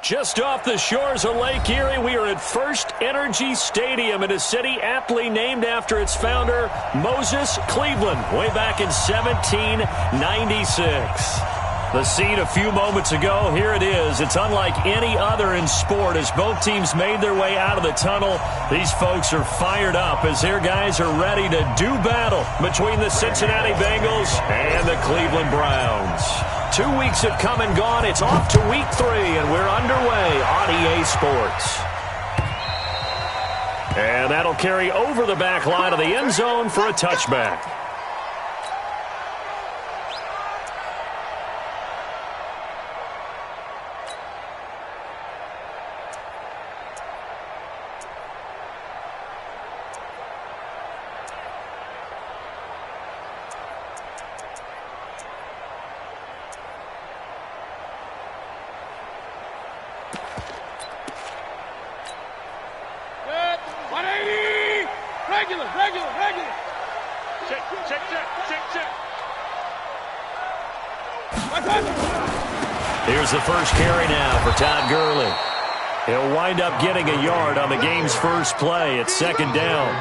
Just off the shores of Lake Erie, we are at First Energy Stadium in a city aptly named after its founder, Moses Cleveland, way back in 1796. The scene a few moments ago, here it is. It's unlike any other in sport as both teams made their way out of the tunnel. These folks are fired up as their guys are ready to do battle between the Cincinnati Bengals and the Cleveland Browns. 2 weeks have come and gone. It's off to week 3, and we're underway on EA Sports. And that'll carry over the back line of the end zone for a touchback. Here's the first carry now for Todd Gurley. He'll wind up getting a yard on the game's first play. It's second down.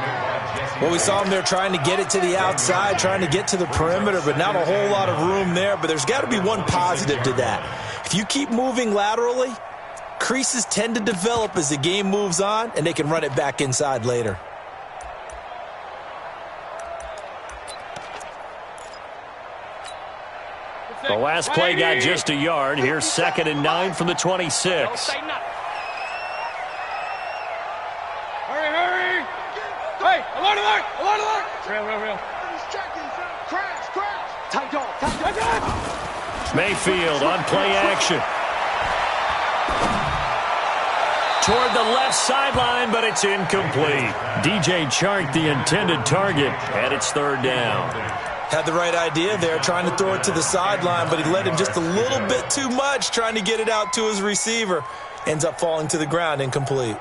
Well, we saw him there trying to get it to the outside, trying to get to the perimeter, but not a whole lot of room there. But there's got to be one positive to that. If you keep moving laterally, creases tend to develop as the game moves on, and they can run it back inside later. The last play got just a yard. Here's 2nd and 9 from the 26. Hurry, hurry. Hey, alert, alert, alert, alert. Real. Crash. Tight dog. Mayfield on play action. Toward the left sideline, but it's incomplete. DJ Chark, the intended target, and it's 3rd down. Had the right idea there, trying to throw it to the sideline, but he let him just a little bit too much, trying to get it out to his receiver. Ends up falling to the ground, incomplete.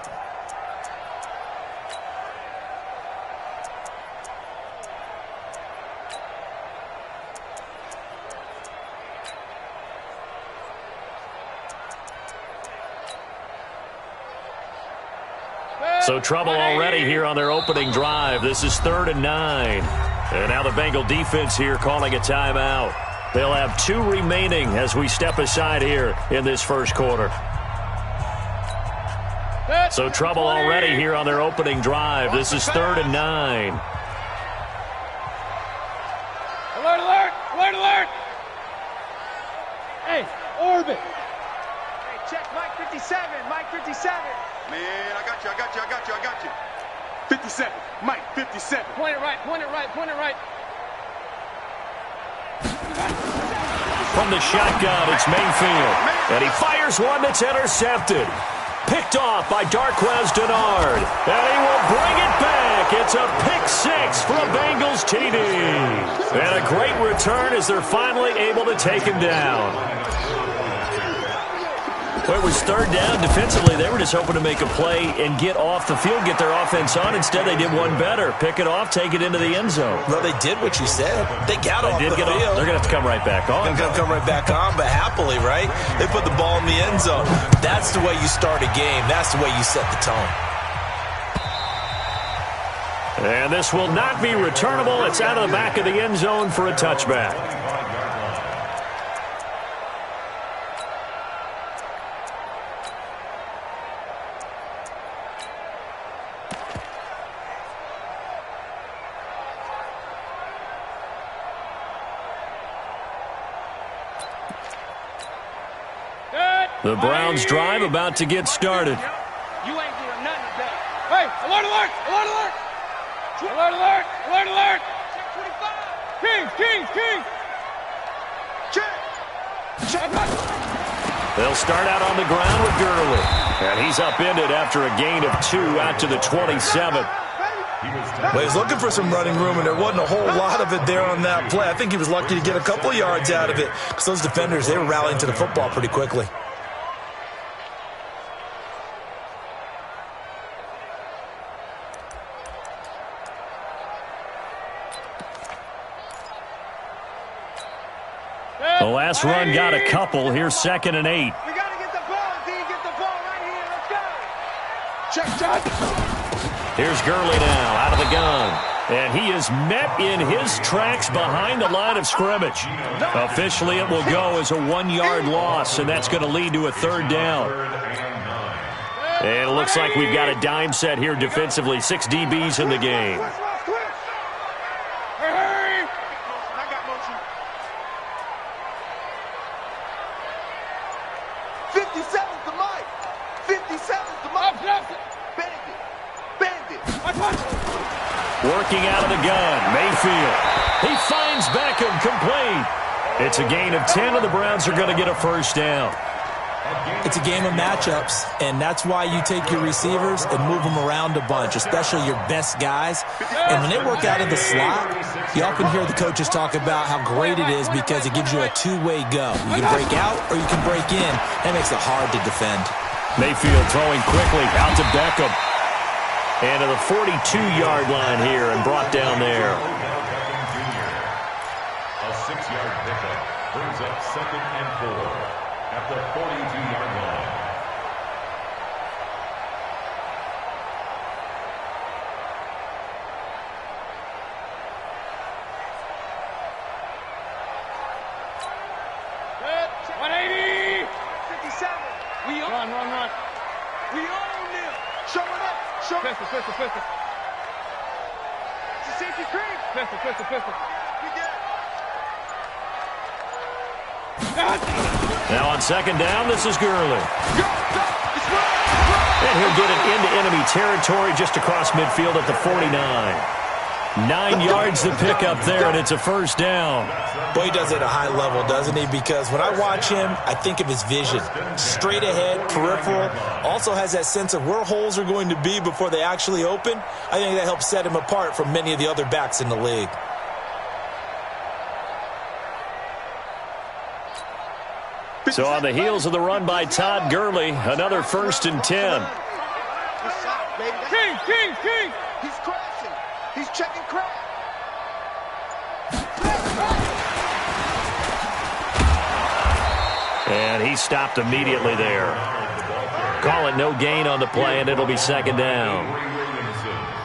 So trouble already here on their opening drive. This is 3rd and 9. And now the Bengal defense here calling a timeout. They'll have 2 remaining as we step aside here in this first quarter. So trouble already here on their opening drive. This is 3rd and 9. Alert. Hey, orbit. Hey, check Mike 57. Man, I got you. 57. Mike, 57. Point it right. From the shotgun, it's Mayfield. And he fires one that's intercepted. Picked off by Darquez Dennard. And he will bring it back. It's a pick 6 for a Bengals TD. And a great return as they're finally able to take him down. Well, it was 3rd down. Defensively, they were just hoping to make a play and get off the field, get their offense on. Instead, they did one better. Pick it off, take it into the end zone. Well, they did what you said. They got off the field. They're going to have to come right back on. They're going to come right back on, but happily, right? They put the ball in the end zone. That's the way you start a game. That's the way you set the tone. And this will not be returnable. It's out of the back of the end zone for a touchback. The Browns drive about to get started. You ain't doing nothing today. Hey, alert. King. Check. They'll start out on the ground with Gurley. And he's upended after a gain of 2 out to the 27. Well, he was looking for some running room, and there wasn't a whole lot of it there on that play. I think he was lucky to get a couple yards out of it because those defenders, they were rallying to the football pretty quickly. The last run got a couple. Here's 2nd and 8. We got to get the ball, D. Get the Here's Gurley now out of the gun. And he is met in his tracks behind the line of scrimmage. Officially, it will go as a 1-yard loss, and that's going to lead to a 3rd down. And it looks like we've got a dime set here defensively. 6 DBs in the game. Working out of the gun, Mayfield. He finds Beckham, complete. It's a gain of 10, and the Browns are going to get a 1st down. It's a game of matchups, and that's why you take your receivers and move them around a bunch, especially your best guys. And when they work out of the slot, you often hear the coaches talk about how great it is because it gives you a two-way go. You can break out or you can break in. That makes it hard to defend. Mayfield throwing quickly out to Beckham. And to the 42-yard line here and brought down there. A 6-yard pickup brings up 2nd and 4 at the 42-yard line. Good. 180. 57. We run. We own them. Show it up. Pistol. It's a safety cream. Pistol. We get it. Now on 2nd down, this is Gurley. And he'll get it into enemy territory just across midfield at the 49. 9 yards to pick up there, and it's a 1st down. Boy, he does it at a high level, doesn't he? Because when I watch him, I think of his vision. Straight ahead, peripheral. Also has that sense of where holes are going to be before they actually open. I think that helps set him apart from many of the other backs in the league. So on the heels of the run by Todd Gurley, another 1st and 10. King. He's crashing. He's checking crash. And he stopped immediately there. Call it no gain on the play, and it'll be 2nd down.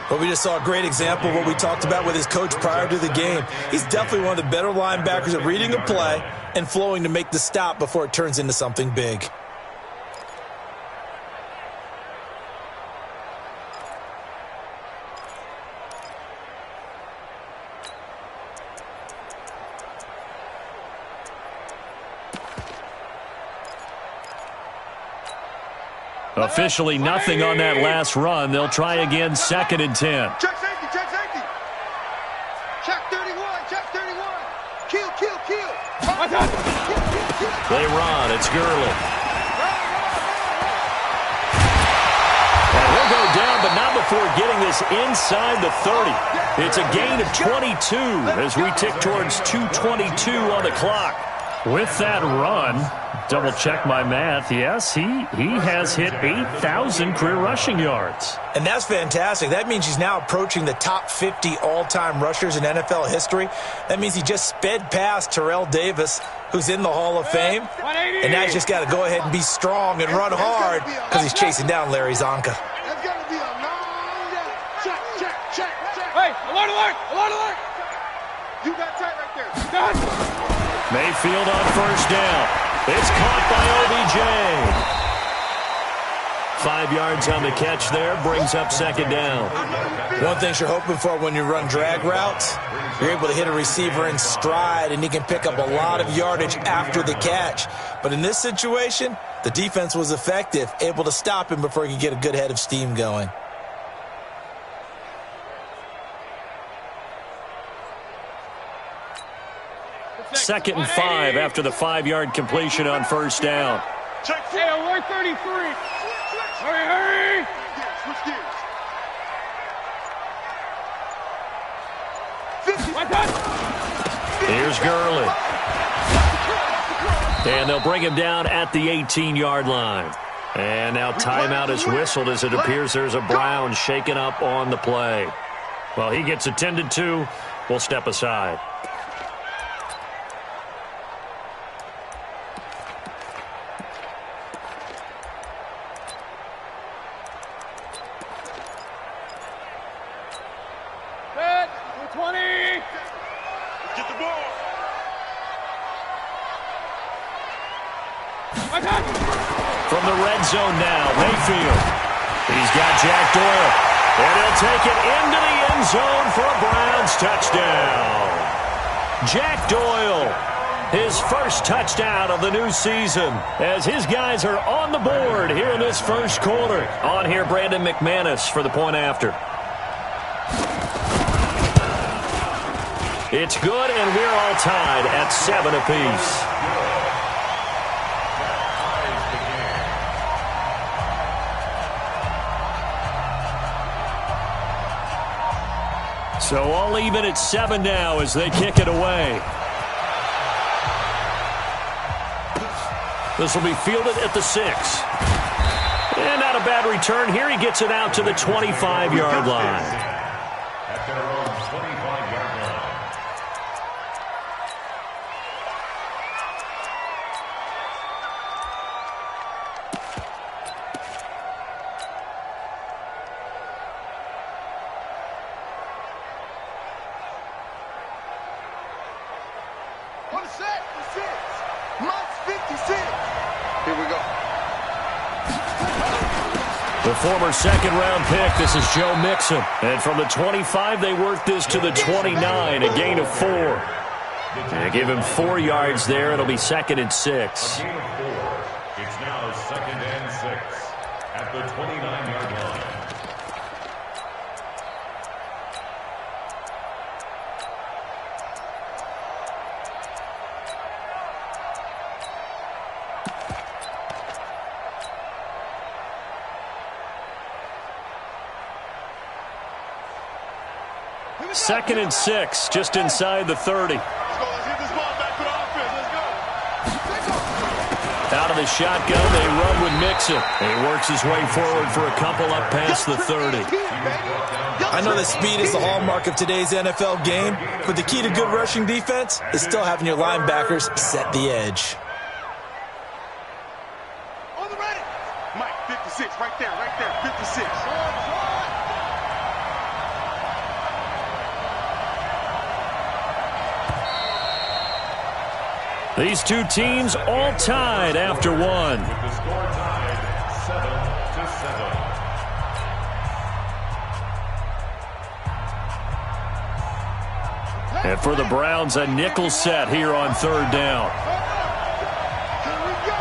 But we just saw a great example of what we talked about with his coach prior to the game. He's definitely one of the better linebackers at reading a play and flowing to make the stop before it turns into something big. Officially nothing on that last run. They'll try again, 2nd and 10. Check safety. Check 31. Kill. They run. It's Gurley. And he'll go down, but not before getting this inside the 30. It's a gain of 22 as we tick towards 2:22 on the clock. With that run, double check my math. Yes, he has hit 8,000 career rushing yards. And that's fantastic. That means he's now approaching the top 50 all-time rushers in NFL history. That means he just sped past Terrell Davis, who's in the Hall of Fame. And now he's just got to go ahead and be strong and run hard because he's chasing down Larry Zonka. That's going to be a long day. Check. Hey, alert. You got tight right there. Mayfield on 1st down. It's caught by OBJ. 5 yards on the catch there, brings up 2nd down. One thing you're hoping for when you run drag routes, you're able to hit a receiver in stride, and he can pick up a lot of yardage after the catch. But in this situation, the defense was effective, able to stop him before he could get a good head of steam going. Second and 5 after the 5-yard completion on 1st down. Hey, alert 33. Hurry. Switch gears. 50. Here's Gurley. And they'll bring him down at the 18-yard line. And now timeout is whistled as it appears there's a Brown shaken up on the play. Well, he gets attended to. We'll step aside. From the red zone now, Mayfield. He's got Jack Doyle. And he'll take it into the end zone for a Browns touchdown. Jack Doyle, his first touchdown of the new season, as his guys are on the board here in this first quarter. On here, Brandon McManus for the point after. It's good, and we're all tied at 7 apiece. So all even at 7 now as they kick it away. This will be fielded at the 6. And not a bad return here. He gets it out to the 25-yard line. At their own 25-yard line. One set, the 6. Minus 56. Here we go. The former second-round pick, this is Joe Mixon. And from the 25, they work this to the 29, a gain of 4. They give him 4 yards there. It'll be 2nd and 6. A gain of 4. It's now 2nd and 6 at the 29-yard line. Second and 6, just inside the 30. Let's hit this ball back to the offense. Let's go. Out of the shotgun, they run with Mixon. He works his way forward for a couple up past the 30. I know that speed is the hallmark of today's NFL game, but the key to good rushing defense is still having your linebackers set the edge. On the ready. Mike, 56, right there, 56. These two teams all tied after 1. With the score tied 7-7. And for the Browns, a nickel set here on 3rd down. Here we go.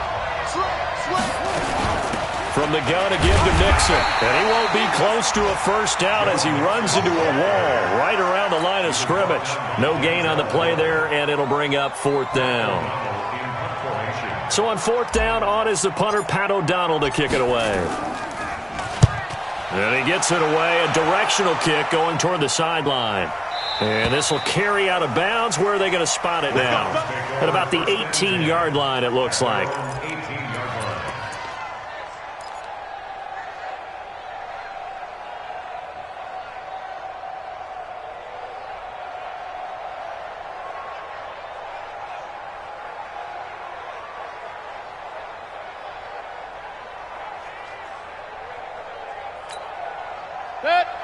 From the gun again to Mixon. And he won't be close to a first down as he runs into a wall right around the line of scrimmage. No gain on the play there, and it'll bring up 4th down. So on 4th down, on is the punter, Pat O'Donnell, to kick it away. And he gets it away, a directional kick going toward the sideline. And this will carry out of bounds. Where are they going to spot it now? At about the 18-yard line, it looks like.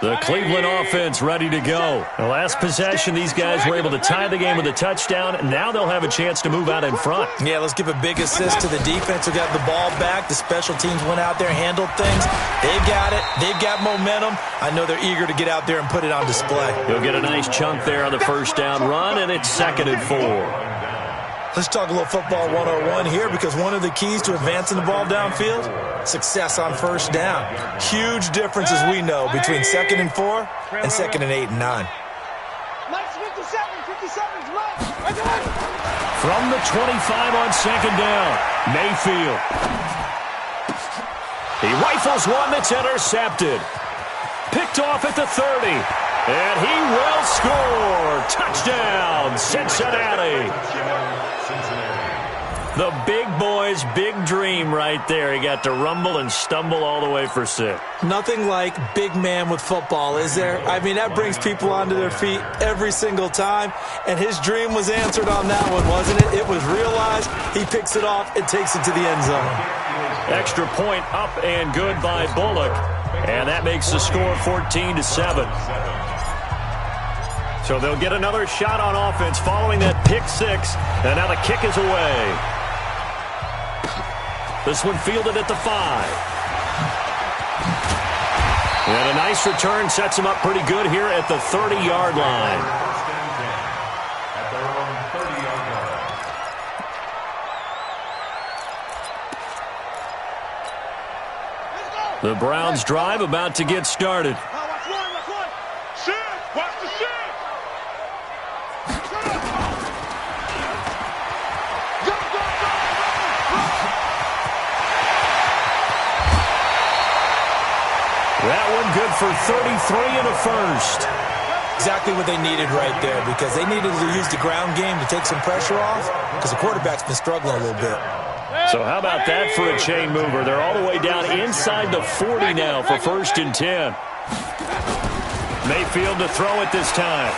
The Cleveland offense ready to go. The last possession, these guys were able to tie the game with a touchdown. Now they'll have a chance to move out in front. Yeah, let's give a big assist to the defense who got the ball back. The special teams went out there, handled things. They've got it. They've got momentum. I know they're eager to get out there and put it on display. You'll get a nice chunk there on the first down run, and it's 2nd and 4. Let's talk a little football 101 here, because one of the keys to advancing the ball downfield, success on first down. Huge difference, as we know, between 2nd and 4 and 2nd and 8 and 9. From the 25 on 2nd down, Mayfield. He rifles one that's intercepted. Picked off at the 30. And he will score. Touchdown, Cincinnati. The big boy's big dream right there. He got to rumble and stumble all the way for 6. Nothing like big man with football, is there? I mean, that brings people onto their feet every single time. And his dream was answered on that one, wasn't it? It was realized. He picks it off and takes it to the end zone. Extra point up and good by Bullock. And that makes the score 14-7. So they'll get another shot on offense following that pick 6. And now the kick is away. This one fielded at the 5. And a nice return sets him up pretty good here at the 30-yard line. At their own 30-yard line. The Browns' drive about to get started. Watch one. Shift. Watch the shift. That one good for 33 and a first. Exactly what they needed right there, because they needed to use the ground game to take some pressure off, because the quarterback's been struggling a little bit. So how about that for a chain mover? They're all the way down inside the 40 now for 1st and 10. Mayfield to throw it this time.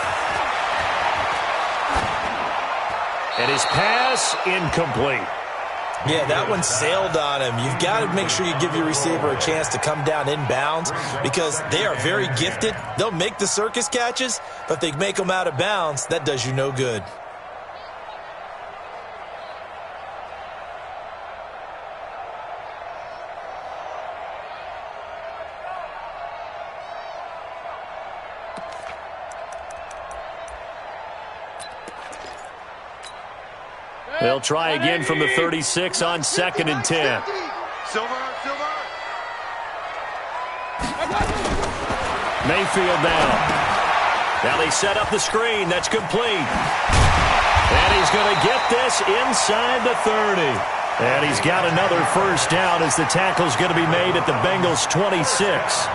And his pass incomplete. Yeah, that one sailed on him. You've got to make sure you give your receiver a chance to come down inbounds, because they are very gifted. They'll make the circus catches, but if they make them out of bounds, that does you no good. They'll try again from the 36 on 2nd and 10. Silver. Mayfield now. Now they set up the screen. That's complete. And he's going to get this inside the 30. And he's got another first down as the tackle's going to be made at the Bengals' 26.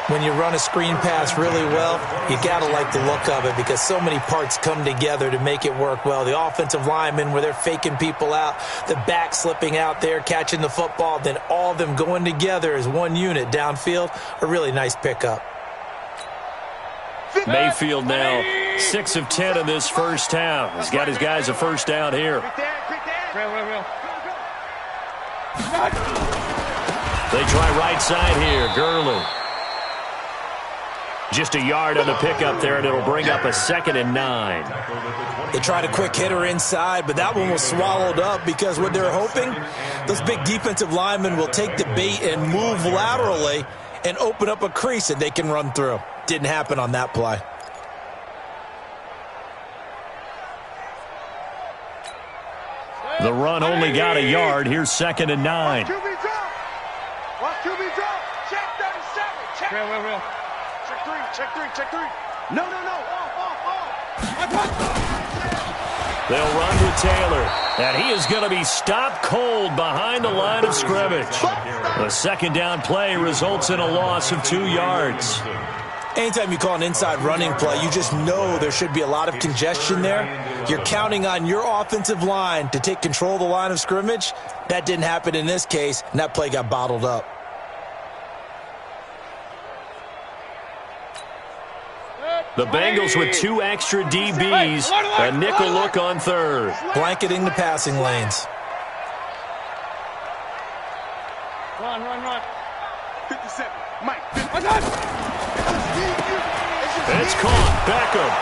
When you run a screen pass really well, you got to like the look of it, because so many parts come together to make it work well. The offensive linemen, where they're faking people out, the back slipping out there, catching the football, then all of them going together as one unit downfield, a really nice pickup. Mayfield now 6 of 10 in this first half. He's got his guys a first down here. They try right side here. Gurley. Just a yard on the pickup there, and it'll bring up a 2nd and 9. They tried a quick hitter inside, but that one was swallowed up, because what they're hoping, those big defensive linemen will take the bait and move laterally and open up a crease that they can run through. Didn't happen on that play. The run only got a yard. Here's 2nd and 9. Watch QB drop. Check 37. Check. Real. Check three. No. They'll run with Taylor, and he is going to be stopped cold behind the line of scrimmage. The 2nd down play results in a loss of 2 yards. Anytime you call an inside running play, you just know there should be a lot of congestion there. You're counting on your offensive line to take control of the line of scrimmage. That didn't happen in this case, and that play got bottled up. The Bengals with 2 extra DBs, a nickel look on 3rd. Blanketing the passing lanes. Run. 57. Mike. It's caught. Beckham.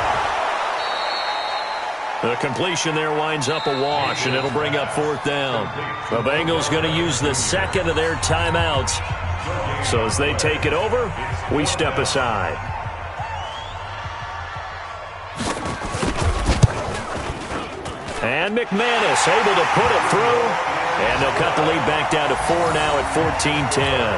The completion there winds up a wash, and it'll bring up 4th down. The Bengals going to use the 2nd of their timeouts. So as they take it over, we step aside. And McManus able to put it through. And they'll cut the lead back down to 4 now at 14-10.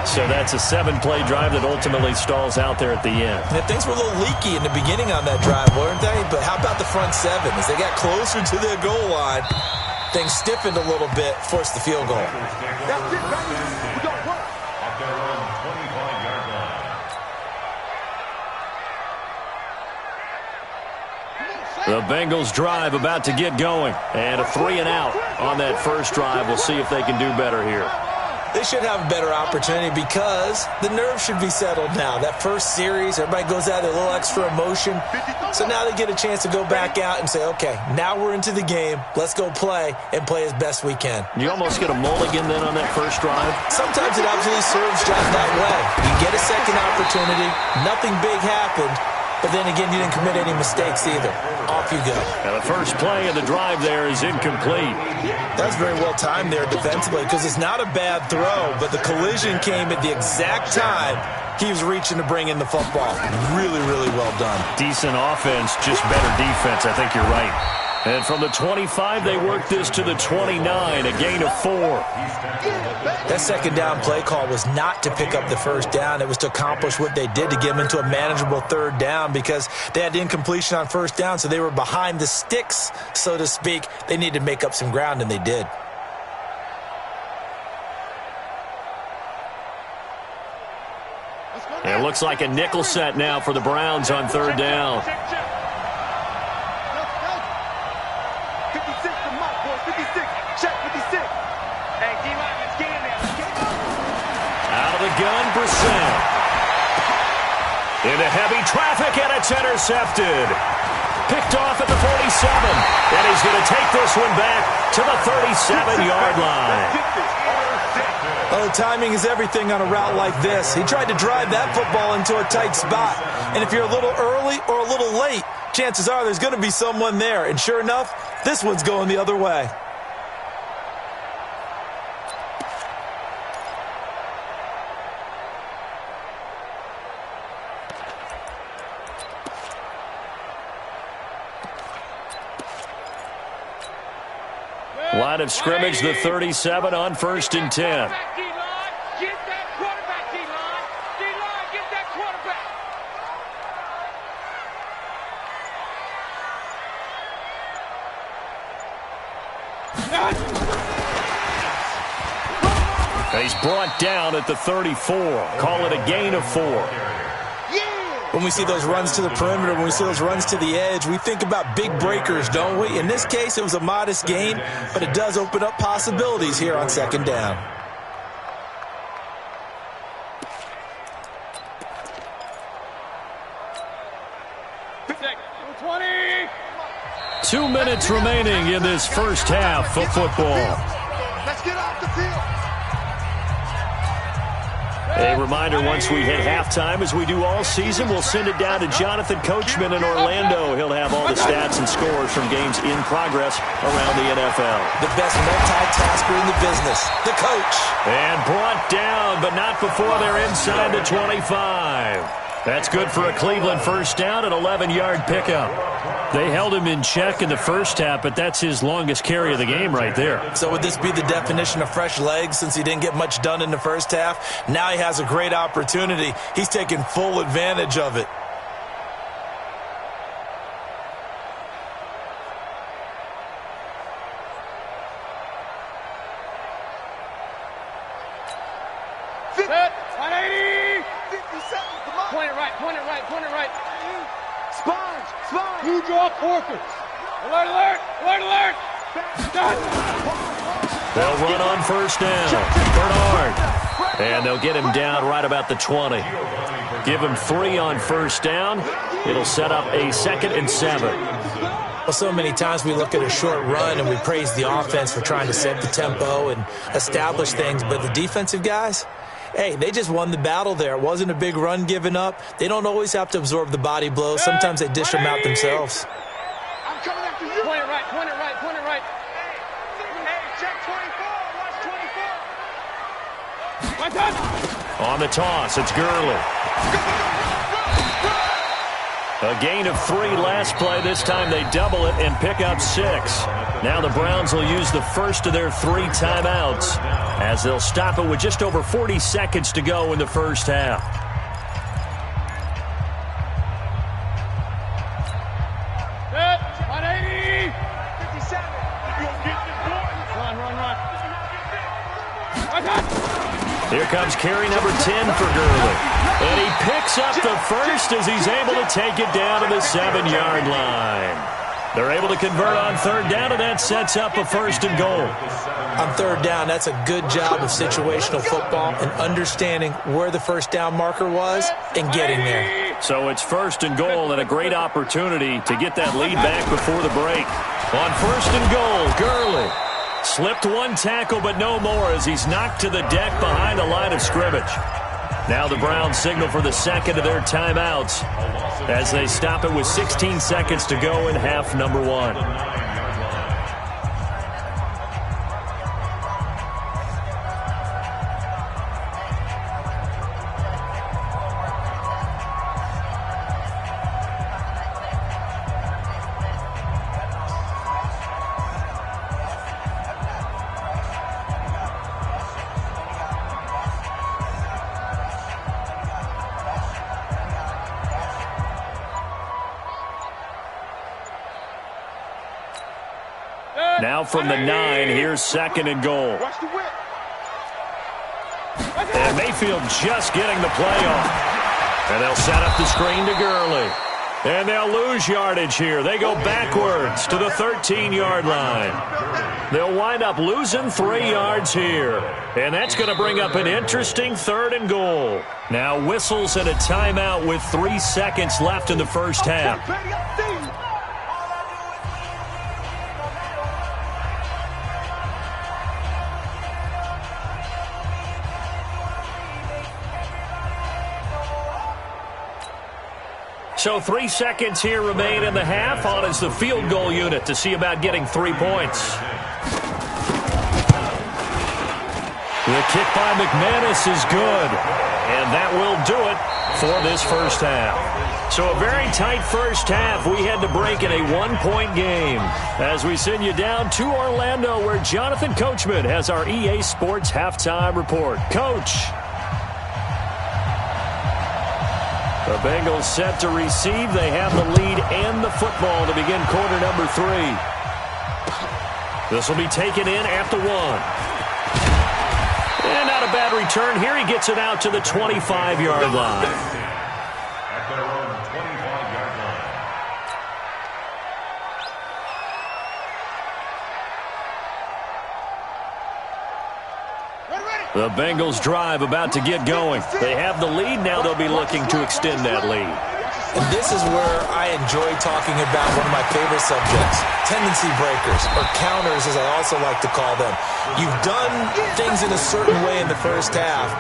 So that's a 7-play drive that ultimately stalls out there at the end. And things were a little leaky in the beginning on that drive, weren't they? But how about the front 7? As they got closer to their goal line, things stiffened a little bit, forced the field goal. That's it, baby. We got work. At their own 25-yard line. The Bengals drive about to get going. And a 3 and out on that first drive. We'll see if they can do better here. They should have a better opportunity, because the nerves should be settled now. That first series, everybody goes out with a little extra emotion. So now they get a chance to go back out and say, okay, now we're into the game. Let's go play and play as best we can. You almost get a mulligan then on that first drive? Sometimes it absolutely serves just that way. You get a second opportunity, nothing big happened, but then again, you didn't commit any mistakes either. Off you go. And the first play of the drive there is incomplete. That's very well timed there defensively because it's not a bad throw, but the collision came at the exact time he was reaching to bring in the football. Really, really well done. Decent offense, just better defense. I think you're right. And from the 25, they work this to the 29, a gain of 4. That second down play call was not to pick up the first down. It was to accomplish what they did to get them into a manageable third down because they had incompletion on first down, so they were behind the sticks, so to speak. They needed to make up some ground, and they did. It looks like a nickel set now for the Browns on third down. Gun, Brissett. Into heavy traffic, and it's intercepted. Picked off at the 47. And he's going to take this one back to the 37-yard line. Well, the timing is everything on a route like this. He tried to drive that football into a tight spot. And if you're a little early or a little late, chances are there's going to be someone there. And sure enough, this one's going the other way. Line of scrimmage, the 37 on 1st and 10. Get that quarterback, D-line. D-line, get that quarterback. He's brought down at the 34. Call it a gain of 4. When we see those runs to the perimeter, when we see those runs to the edge, we think about big breakers, don't we? In this case, it was a modest gain, but it does open up possibilities here on second down. $20. 2 minutes remaining in this first half of football. Let's get off the field. A reminder, once we hit halftime, as we do all season, we'll send it down to Jonathan Coachman in Orlando. He'll have all the stats and scores from games in progress around the NFL. The best multitasker in the business, the coach. And brought down, but not before they're inside the 25. That's good for a Cleveland first down, an 11-yard pickup. They held him in check in the first half, but that's his longest carry of the game right there. So would this be the definition of fresh legs since he didn't get much done in the first half? Now he has a great opportunity. He's taking full advantage of it. Set. 180. 57. Come on. Point it right. Point it right. Point it right. Sponge. Sponge. You draw Corkers. Alert, alert. Alert, alert. They'll run on first down. Bernard. And they'll get him down right about the 20. Give him 3 on first down. It'll set up a 2nd and 7. Well, so many times we look at a short run and we praise the offense for trying to set the tempo and establish things, but the defensive guys, hey, they just won the battle there. It wasn't a big run given up. They don't always have to absorb the body blows. Sometimes they dish them out themselves. I'm coming after you. Point it right. Point it right. Point it right. Hey, check 24. Watch 24. On the toss, it's Gurley. A gain of 3 last play. This time they double it and pick up 6. Now the Browns will use the first of their 3 timeouts as they'll stop it with just over 40 seconds to go in the first half. Set. 180. 57. Run, run, run. Here comes carry number 10 for Gurley. And he picks up the first as he's able to take it down to the 7-yard line. They're able to convert on third down, and that sets up a 1st and goal. On third down, that's a good job of situational football and understanding where the first down marker was and getting there. So it's 1st and goal and a great opportunity to get that lead back before the break. On 1st and goal, Gurley slipped 1 tackle, but no more as he's knocked to the deck behind the line of scrimmage. Now the Browns signal for the second of their timeouts as they stop it with 16 seconds to go in half number 1. Now from the 9, here's second and goal. And Mayfield just getting the play off. And they'll set up the screen to Gurley. And they'll lose yardage here. They go backwards to the 13-yard line. They'll wind up losing 3 yards here. And that's going to bring up an interesting third and goal. Now whistles and a timeout with 3 seconds left in the first half. So 3 seconds here remain in the half. On is the field goal unit to see about getting 3 points. The kick by McManus is good. And that will do it for this first half. So a very tight first half. We had to break in a 1-point game. As we send you down to Orlando, where Jonathan Coachman has our EA Sports halftime report. Coach. The Bengals set to receive. They have the lead and the football to begin quarter number 3. This will be taken in at the 1. And not a bad return here. He gets it out to the 25-yard line. At their own 25-yard line. The Bengals drive about to get going. They have the lead. Now they'll be looking to extend that lead. And this is where I enjoy talking about one of my favorite subjects, tendency breakers, or counters as I also like to call them. You've done things in a certain way in the first half,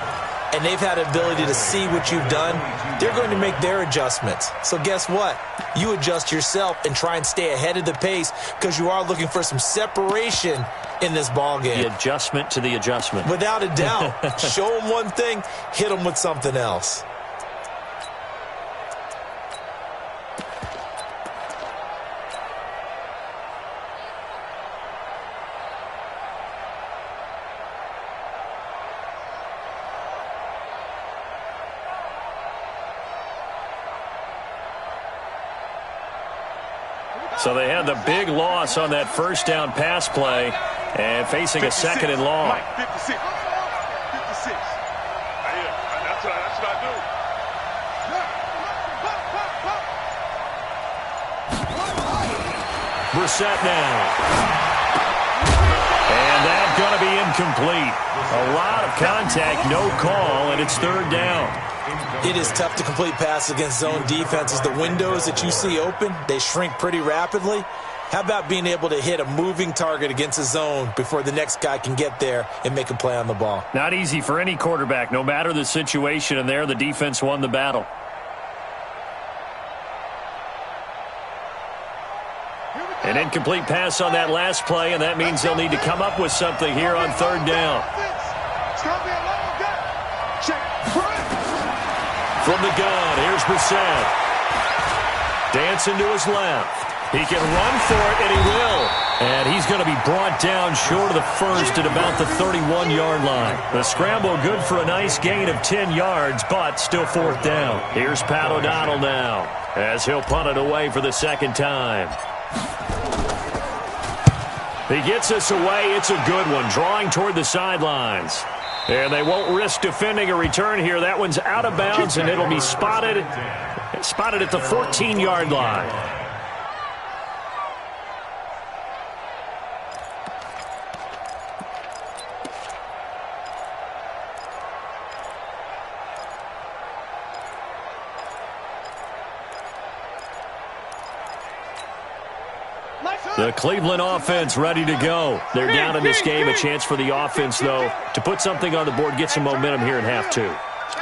and they've had the ability to see what you've done. They're going to make their adjustments. So guess what? You adjust yourself and try and stay ahead of the pace because you are looking for some separation in this ball game. The adjustment to the adjustment. Without a doubt. Show them one thing, hit them with something else. So they had the big loss on that first down pass play and facing 56. A second and long. 56. 56. That's what I do. Brissett now. And that's going to be incomplete. A lot of contact, no call, and it's third down. It is tough to complete passes against zone defenses. The windows that you see open, they shrink pretty rapidly. How about being able to hit a moving target against a zone before the next guy can get there and make a play on the ball? Not easy for any quarterback, no matter the situation, and there the defense won the battle. An incomplete pass on that last play, and that means they'll need to come up with something here on third down. From the gun, here's Brissett. Dancing to his left. He can run for it, and he will. And he's going to be brought down short of the first at about the 31-yard line. The scramble good for a nice gain of 10 yards, but still fourth down. Here's Pat O'Donnell now as he'll punt it away for the second time. He gets us away. It's a good one, drawing toward the sidelines. And they won't risk defending a return here. That one's out of bounds, and it'll be spotted at the 14-yard line. The Cleveland offense ready to go. They're down in this game. A chance for the offense, though, to put something on the board, get some momentum here in half two.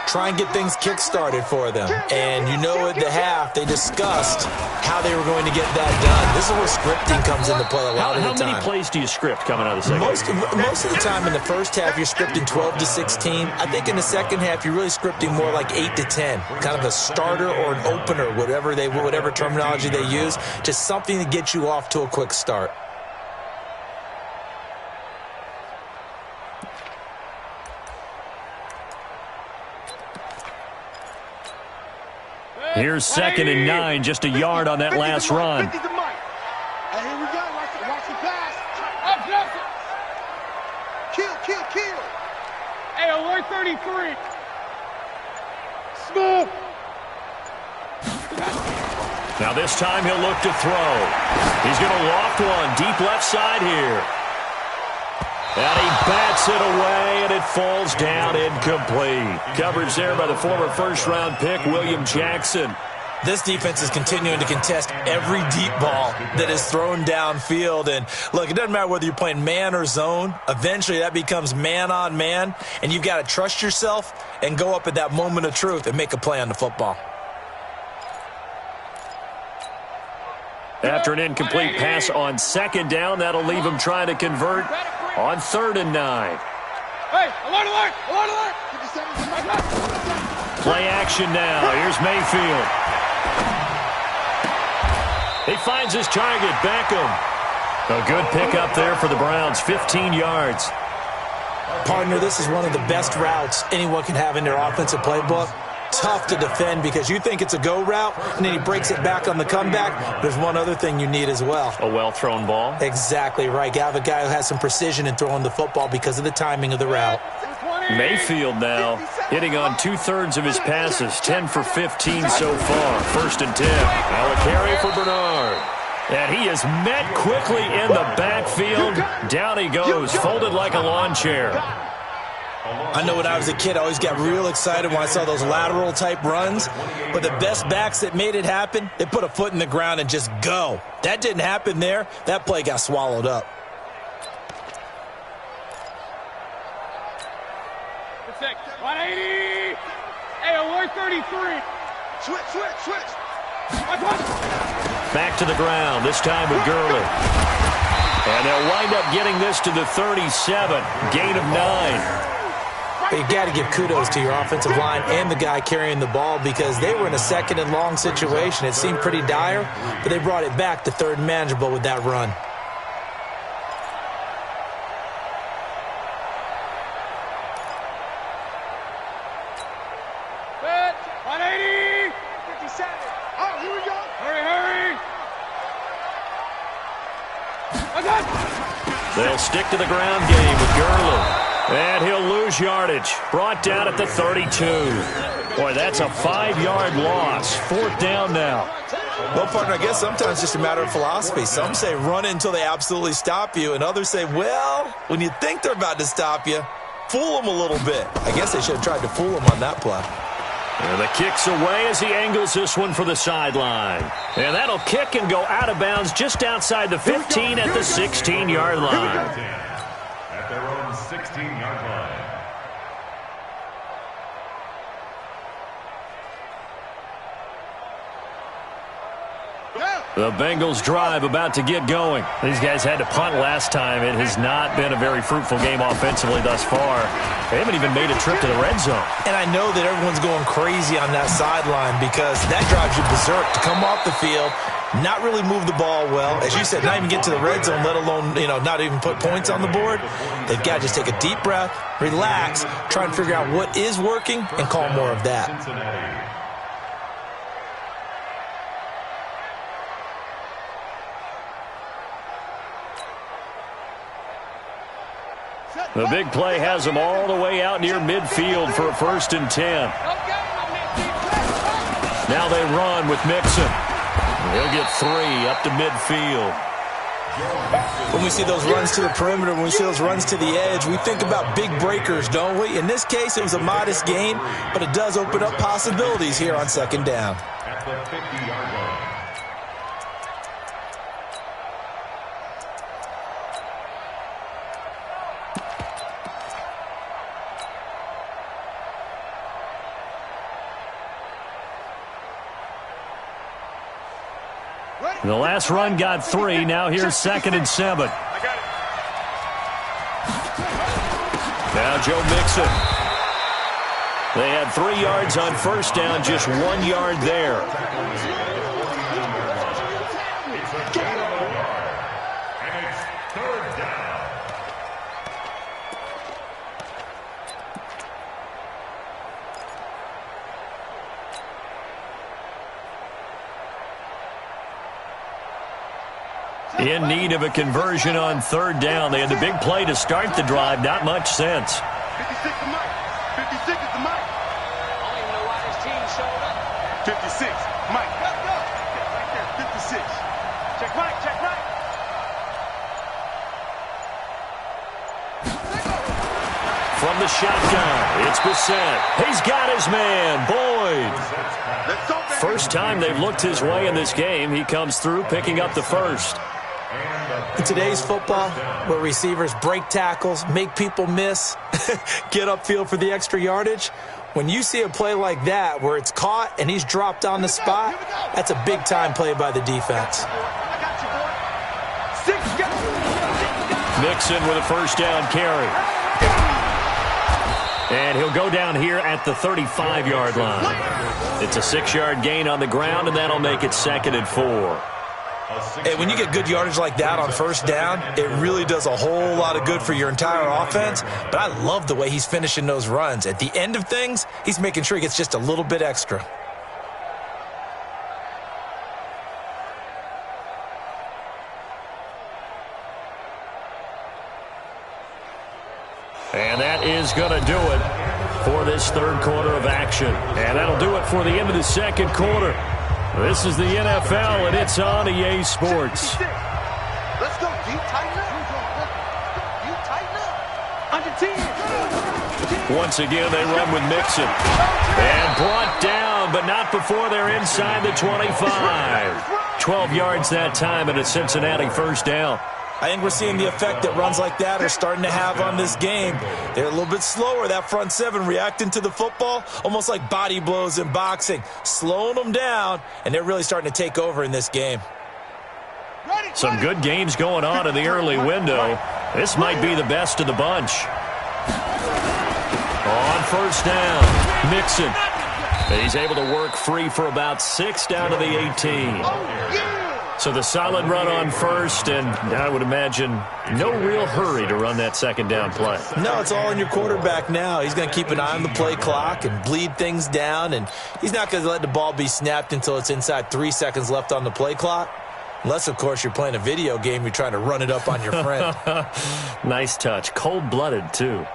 try and get things kick-started for them. And you know, at the half, they discussed how they were going to get that done. This is where scripting comes into play a lot of the time. How many plays do you script coming out of the second? Most of the time in the first half, you're scripting 12 to 16. I think in the second half, you're really scripting more like 8 to 10. Kind of a starter or an opener, whatever terminology they use. Just something to get you off to a quick start. Here's 2nd and 9, just a yard on that last run. Hey, here we go. Watch the pass. Kill. Hey, alert 33. Smooth. Now this time he'll look to throw. He's going to loft one deep left side here. And he bats it away, and it falls down incomplete. Coverage there by the former first-round pick, William Jackson. This defense is continuing to contest every deep ball that is thrown downfield. And, look, it doesn't matter whether you're playing man or zone. Eventually, that becomes man-on-man, and you've got to trust yourself and go up at that moment of truth and make a play on the football. After an incomplete pass on 2nd down, that'll leave him trying to convert on 3rd and 9. Hey, alert! Play action now. Here's Mayfield. He finds his target, Beckham. A good pickup there for the Browns, 15 yards. Partner, this is one of the best routes anyone can have in their offensive playbook. Tough to defend because you think it's a go route, and then he breaks it back on the comeback. There's one other thing you need as well. A well-thrown ball. Exactly right. You have a guy who has some precision in throwing the football because of the timing of the route. Mayfield now hitting on 2/3 of his passes, 10 for 15 so far. 1st and 10. Now a carry for Bernard. And he is met quickly in the backfield. Down he goes, folded like a lawn chair. I know when I was a kid, I always got real excited when I saw those lateral-type runs. But the best backs that made it happen, they put a foot in the ground and just go. That didn't happen there. That play got swallowed up. It's 180. Hey, alert 33. Switch. Back to the ground, this time with Gurley. And they'll wind up getting this to the 37. Gain of 9. You got to give kudos to your offensive line and the guy carrying the ball because they were in a 2nd and long situation. It seemed pretty dire, but they brought it back to 3rd and manageable with that run. Set. 180. 57. Oh, here we go. Hurry. They'll stick to the ground game with Gurley. And he'll lose yardage. Brought down at the 32. Boy, that's a 5-yard loss. 4th down now. Well, partner, I guess sometimes it's just a matter of philosophy. Some say run until they absolutely stop you, and others say, well, when you think they're about to stop you, fool them a little bit. I guess they should have tried to fool them on that play. And the kick's away as he angles this one for the sideline. And that'll kick and go out of bounds just outside the 15 at the 16-yard line. At their own 16-yard line. The Bengals drive about to get going. These guys had to punt last time. It has not been a very fruitful game offensively thus far. They haven't even made a trip to the red zone. And I know that everyone's going crazy on that sideline because that drives you berserk to come off the field, not really move the ball well. As you said, not even get to the red zone, let alone, not even put points on the board. They've got to just take a deep breath, relax, try and figure out what is working, and call more of that. The big play has them all the way out near midfield for a 1st and 10. Now they run with Mixon. He'll get 3 up to midfield. When we see those runs to the perimeter, when we see those runs to the edge, we think about big breakers, don't we? In this case, it was a modest gain, but it does open up possibilities here on 2nd down. At the 50-yard line. The last run got 3. Now here's 2nd and 7. Now Joe Mixon. They had 3 yards on first down, just 1 yard there. In need of a conversion on 3rd down. They had the big play to start the drive. Not much sense. 56 to Mike. 56 is the Mike. I don't even know why this team showed up. 56. Mike. Let's go. Right there. 56. Check Mike. Check Mike. From the shotgun, it's Bissett. He's got his man, Boyd. First time they've looked his way in this game. He comes through, picking up the first. In today's football, where receivers break tackles, make people miss, get upfield for the extra yardage, when you see a play like that where it's caught and he's dropped on the spot, that's a big-time play by the defense. Mixon with a first down carry. And he'll go down here at the 35-yard line. It's a 6-yard gain on the ground, and that'll make it 2nd and 4. Hey, when you get good yardage like that on first down, it really does a whole lot of good for your entire offense. But I love the way he's finishing those runs. At the end of things, he's making sure he gets just a little bit extra. And that is going to do it for this 3rd quarter of action. And that'll do it for the end of the 2nd quarter. This is the NFL, and it's on EA Sports. Let's go. You tighten up. You tighten up. Under 10. Once again, they run with Mixon. And brought down, but not before they're inside the 25. 12 yards that time, and a Cincinnati first down. I think we're seeing the effect that runs like that are starting to have on this game. They're a little bit slower, that front 7, reacting to the football, almost like body blows in boxing, slowing them down, and they're really starting to take over in this game. Some good games going on in the early window. This might be the best of the bunch. On first down, Mixon. He's able to work free for about 6 down to the 18. So the solid run on first, and I would imagine no real hurry to run that 2nd down play. No, it's all in your quarterback now. He's going to keep an eye on the play clock and bleed things down, and he's not going to let the ball be snapped until it's inside 3 seconds left on the play clock. Unless, of course, you're playing a video game, you're trying to run it up on your friend. Nice touch. Cold-blooded, too.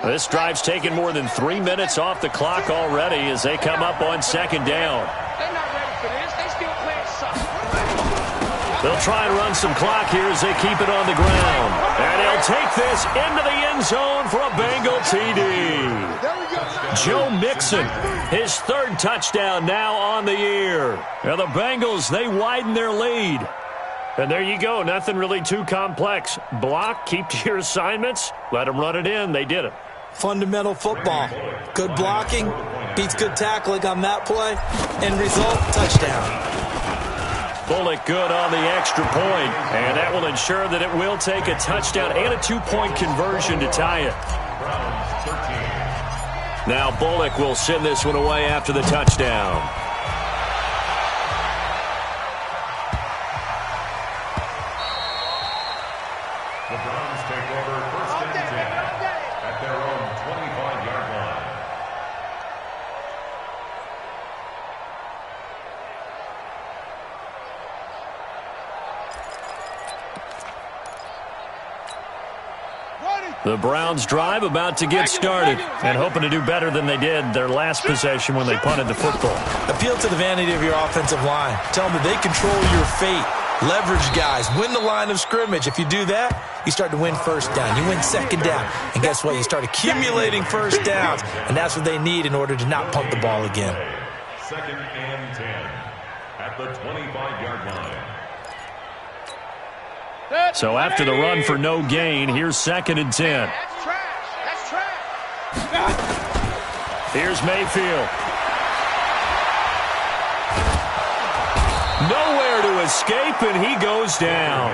This drive's taken more than 3 minutes off the clock already as they come up on 2nd down. They're not ready for this. They still playing suck. They'll try and run some clock here as they keep it on the ground. And he'll take this into the end zone for a Bengal TD. Joe Mixon, his 3rd touchdown now on the year. Now the Bengals, they widen their lead. And there you go, nothing really too complex. Block, keep to your assignments, let them run it in. They did it. Fundamental football. Good blocking, beats good tackling on that play. End result, touchdown. Bullock good on the extra point, and that will ensure that it will take a touchdown and a 2-point conversion to tie it. Now Bullock will send this one away after the touchdown. The Browns take over 1st and 10 at their own 25-yard line. The Browns drive about to get started and hoping to do better than they did their last possession when they punted the football. Appeal to the vanity of your offensive line. Tell them that they control your fate. Leverage guys. Win the line of scrimmage. If you do that, you start to win first down. You win 2nd down. And guess what? You start accumulating first downs. And that's what they need in order to not punt the ball again. 2nd and 10 at the 25-yard line. So after the run for no gain, here's 2nd and 10. That's trash. That's trash. Here's Mayfield. Nowhere to to escape, and he goes down.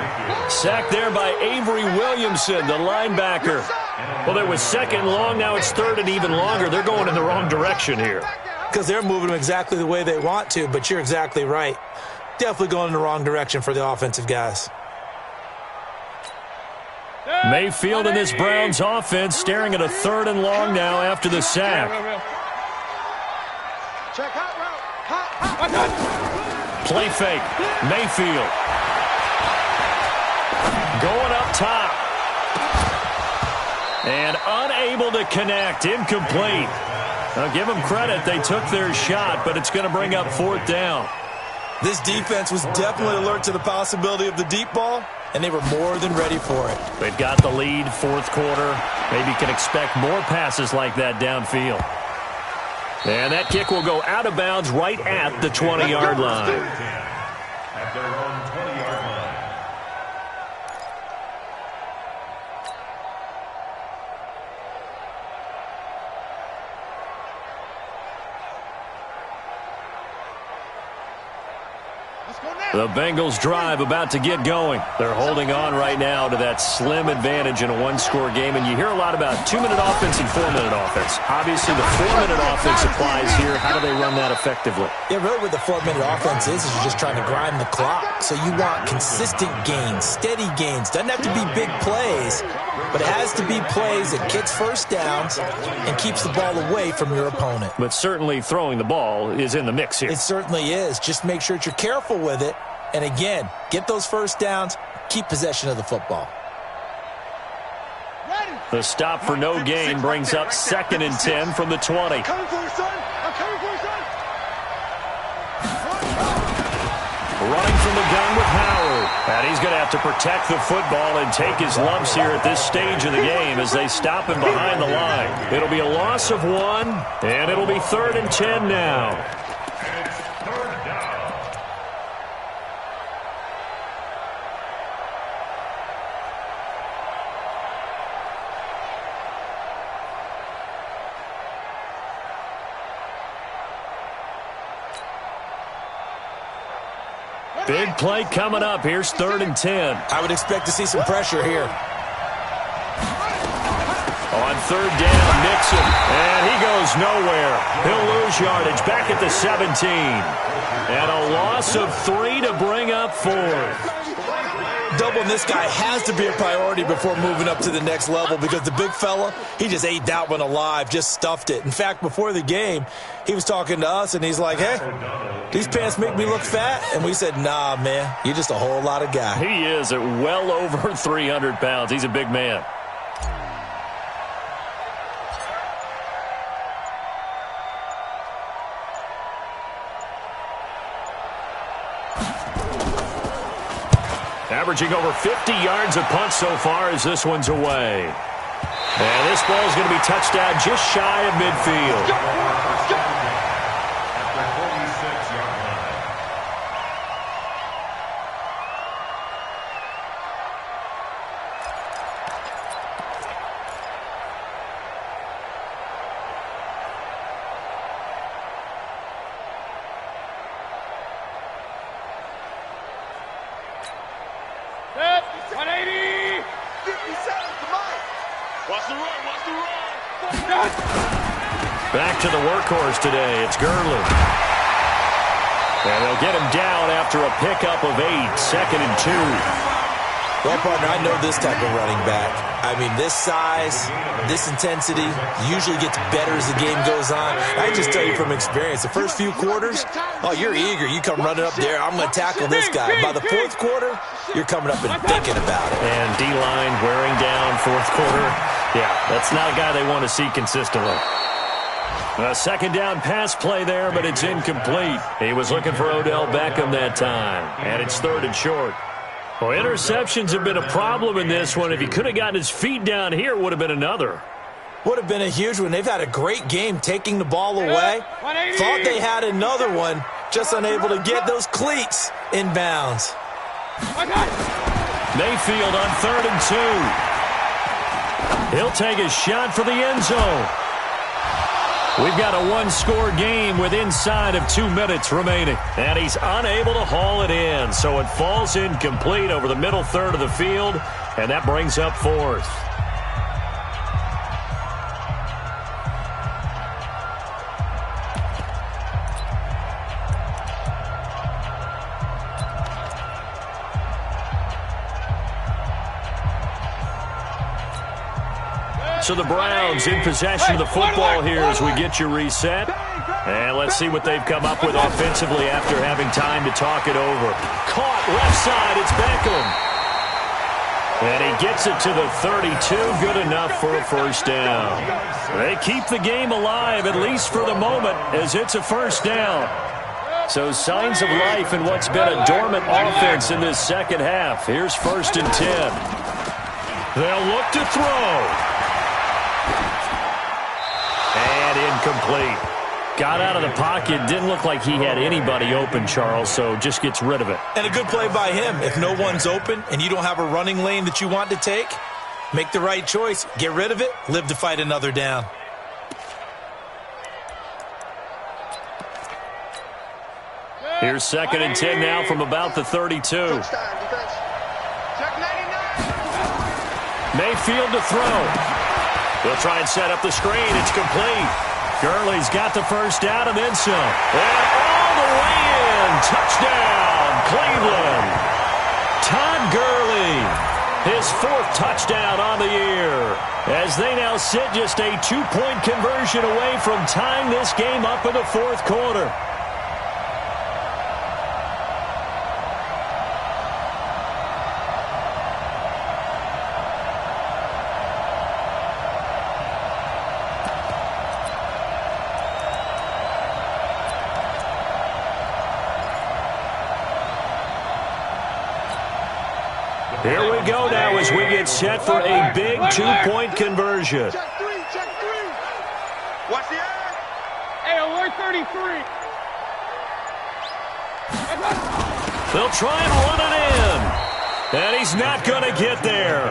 Sacked there by Avery Williamson, the linebacker. Well, there was second and long. Now it's third and even longer. They're going in the wrong direction here. Because they're moving them exactly the way they want to, but you're exactly right. Definitely going in the wrong direction for the offensive guys. Mayfield and this Browns offense staring at a third and long now after the sack. Play fake. Mayfield. Going up top. And unable to connect. Incomplete. Now give them credit. They took their shot, but it's going to bring up fourth down. This defense was definitely alert to the possibility of the deep ball, and they were more than ready for it. They've got the lead, fourth quarter. Maybe can expect more passes like that downfield. And that kick will go out of bounds right at the 20-yard line. At their own 20-yard line. The Bengals drive about to get going. They're holding on right now to that slim advantage in a one-score game. And you hear a lot about 2-minute offense and 4-minute offense. Obviously, the 4-minute offense applies here. How do they run that effectively? Yeah, really what the 4-minute offense is you're just trying to grind the clock. So you want consistent gains, steady gains. Doesn't have to be big plays, but it has to be plays that gets first downs and keeps the ball away from your opponent. But certainly throwing the ball is in the mix here. It certainly is. Just make sure that you're careful with it. And again, get those first downs, keep possession of the football. The stop for no gain brings up 2nd and 10 from the 20. I'm coming for you, son. I'm coming for you, son. Running from the gun with Howard. And he's going to have to protect the football and take his lumps here at this stage of the game as they stop him behind the line. It'll be a loss of 1, and it'll be 3rd and 10 now. Big play coming up. Here's 3rd and 10. I would expect to see some pressure here. On 3rd down, Nixon. And he goes nowhere. He'll lose yardage back at the 17. And a loss of 3 to bring up 4th. Doubling this guy has to be a priority before moving up to the next level because the big fella, he just ate that one alive, just stuffed it. In fact, before the game, he was talking to us, and he's like, hey, these pants make me look fat. And we said, nah, man, you're just a whole lot of guy. He is at well over 300 pounds. He's a big man. Averaging over 50 yards a punt so far as this one's away. And this ball is going to be touched down just shy of midfield. At the 46-yard line. Set. 180. 57. Come on. Watch the run. Watch the run. Back to the workhorse today. It's Gurley. And they'll get him down after a pickup of 8. 2nd and 2. Well, partner, I know this type of running back. I mean, this size, this intensity usually gets better as the game goes on. I just tell you from experience, the first few quarters, oh, you're eager. You come running up there, I'm going to tackle this guy. By the 4th quarter, you're coming up and thinking about it. And D-line wearing down 4th quarter. Yeah, that's not a guy they want to see consistently. A 2nd down pass play there, but it's incomplete. He was looking for Odell Beckham that time, and it's 3rd and short. Well, interceptions have been a problem in this one. If he could have gotten his feet down here, it would have been another. Would have been a huge one. They've had a great game taking the ball away. Thought they had another one, just unable to get those cleats in bounds. Mayfield on 3rd and 2. He'll take a shot for the end zone. We've got a one-score game with inside of 2 minutes remaining. And he's unable to haul it in, so it falls incomplete over the middle third of the field, and that brings up fourth. So the Browns in possession of the football here as we get you reset. And let's see what they've come up with offensively after having time to talk it over. Caught left side, it's Beckham. And he gets it to the 32, good enough for a first down. They keep the game alive, at least for the moment, as it's a first down. So signs of life in what's been a dormant offense in this second half. Here's 1st and 10. They'll look to throw. And incomplete. Got out of the pocket. Didn't look like he had anybody open, Charles, so just gets rid of it. And a good play by him. If no one's open and you don't have a running lane that you want to take, make the right choice. Get rid of it. Live to fight another down. Here's 2nd and 10 now from about the 32. Mayfield to throw. They'll try and set up the screen. It's complete. Gurley's got the first down and then some. And all the way in. Touchdown, Cleveland. Todd Gurley, his 4th touchdown on the year. As they now sit just a 2-point conversion away from tying this game up in the 4th quarter. Here we go now as we get set for a big 2-point conversion. Check three. Watch the air. Hey, alert 33. They'll try and run it in. And he's not going to get there.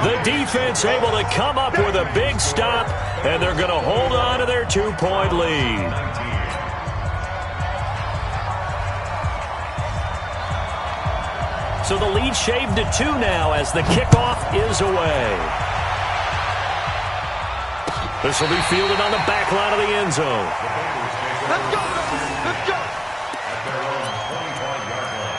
The defense able to come up with a big stop, and they're going to hold on to their 2-point lead. So the lead shaved to 2 now as the kickoff is away. This will be fielded on the back line of the end zone. Let's go. Let's go. At their own 25-yard line.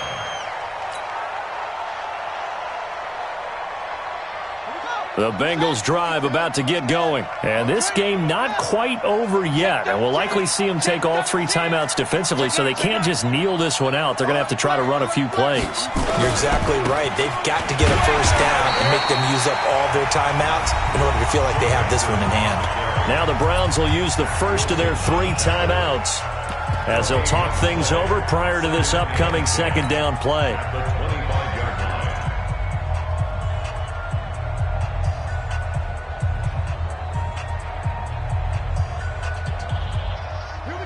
The Bengals drive about to get going. And this game not quite over yet. And we'll likely see them take all 3 timeouts defensively, so they can't just kneel this one out. They're going to have to try to run a few plays. You're exactly right. They've got to get a first down and make them use up all their timeouts in order to feel like they have this one in hand. Now the Browns will use the first of their 3 timeouts as they'll talk things over prior to this upcoming 2nd down play. At the 25-yard line.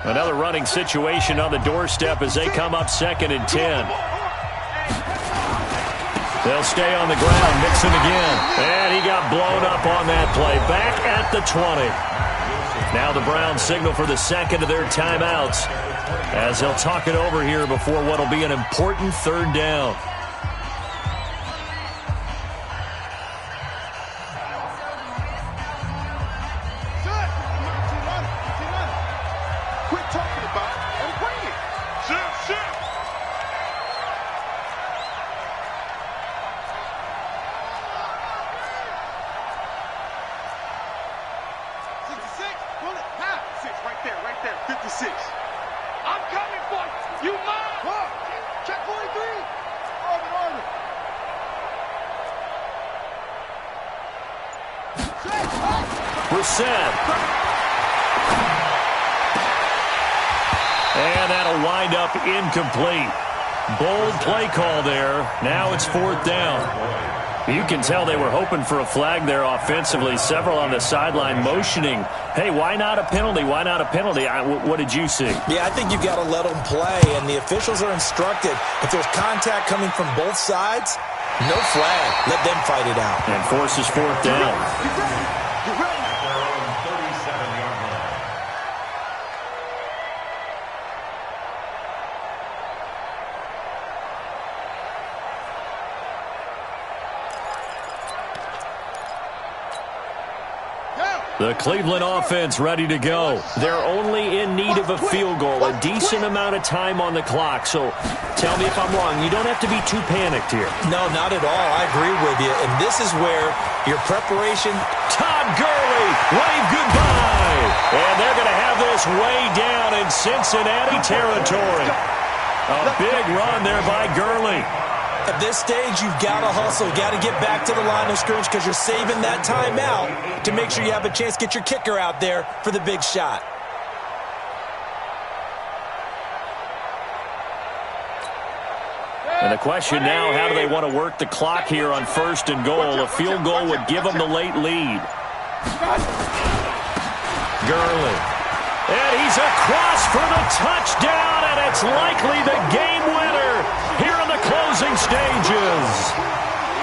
Another running situation on the doorstep as they come up 2nd and 10. They'll stay on the ground, mixing again. And he got blown up on that play. Back at the 20. Now the Browns signal for the 2nd of their timeouts as they'll talk it over here before what will be an important 3rd down. And that'll wind up incomplete. Bold play call there. Now it's 4th down. You can tell they were hoping for a flag there offensively. Several on the sideline motioning, hey, why not a penalty? Why not a penalty? What did you see? Yeah, I think you've got to let them play, and the officials are instructed. If there's contact coming from both sides, no flag. Let them fight it out. And forces 4th down. The Cleveland offense ready to go. They're only in need of a field goal, a decent amount of time on the clock. So tell me if I'm wrong. You don't have to be too panicked here. No, not at all. I agree with you. And this is where your preparation. Todd Gurley, wave goodbye. And they're going to have this way down in Cincinnati territory. A big run there by Gurley. At this stage, you've got to hustle. Got to get back to the line of scrimmage because you're saving that timeout to make sure you have a chance to get your kicker out there for the big shot. And the question now, how do they want to work the clock here on 1st and goal? A field goal would give them the late lead. Gurley. And he's across for the touchdown, and it's likely the game winner here in the closing stages.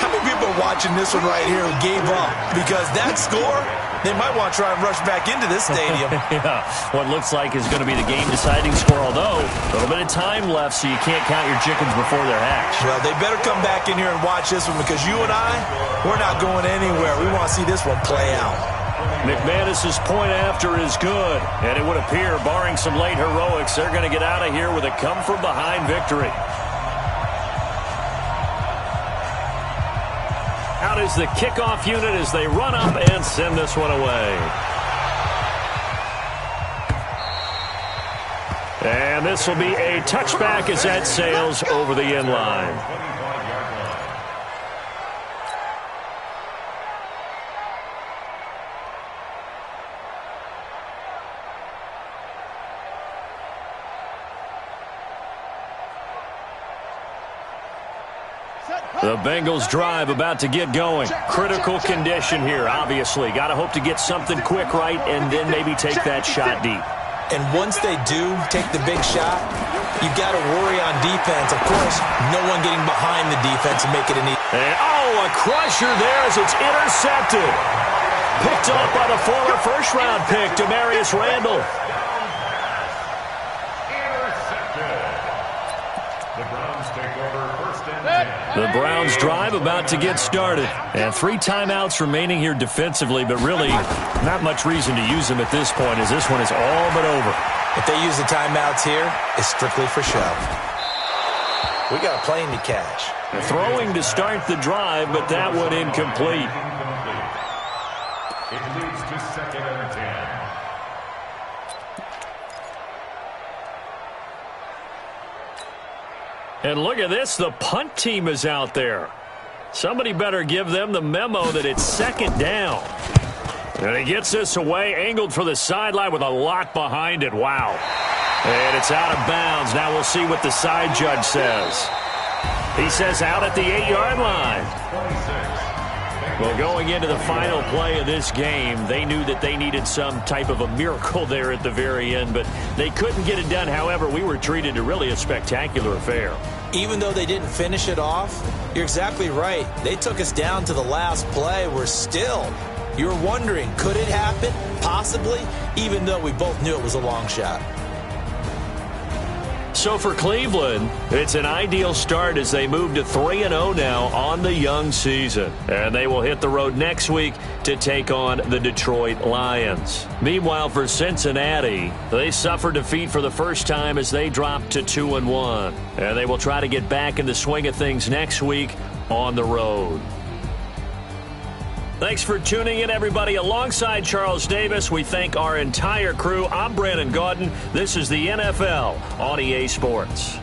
How many people are watching this one right here who gave up? Because that score, they might want to try and rush back into this stadium. Yeah, what looks like is going to be the game-deciding score, although a little bit of time left, so you can't count your chickens before they're hatched. Well, they better come back in here and watch this one because you and I, we're not going anywhere. We want to see this one play out. McManus's point after is good, and it would appear, barring some late heroics, they're going to get out of here with a come-from-behind victory. Out is the kickoff unit as they run up and send this one away. And this will be a touchback as that sails over the end line. The Bengals drive about to get going. Critical condition here, obviously. Got to hope to get something quick right and then maybe take that shot deep. And once they do take the big shot, you got to worry on defense. Of course, no one getting behind the defense and make it an easy. A crusher there as it's intercepted. Picked up by the former first-round pick, Demarius Randall. The Browns drive about to get started. And 3 timeouts remaining here defensively, but really not much reason to use them at this point as this one is all but over. If they use the timeouts here, it's strictly for show. We got a plane to catch. Throwing to start the drive, but that one incomplete. It leads to 2nd and 10. And look at this, the punt team is out there. Somebody better give them the memo that it's 2nd down. And he gets this away, angled for the sideline with a lot behind it. Wow. And it's out of bounds. Now we'll see what the side judge says. He says out at the 8-yard line. Well, going into the final play of this game, they knew that they needed some type of a miracle there at the very end, but they couldn't get it done. However, we were treated to really a spectacular affair. Even though they didn't finish it off, you're exactly right. They took us down to the last play. You were wondering, could it happen? Possibly, even though we both knew it was a long shot. So for Cleveland, it's an ideal start as they move to 3-0 now on the young season. And they will hit the road next week to take on the Detroit Lions. Meanwhile, for Cincinnati, they suffered defeat for the first time as they dropped to 2-1. And they will try to get back in the swing of things next week on the road. Thanks for tuning in, everybody. Alongside Charles Davis, we thank our entire crew. I'm Brandon Gaudin. This is the NFL on EA Sports.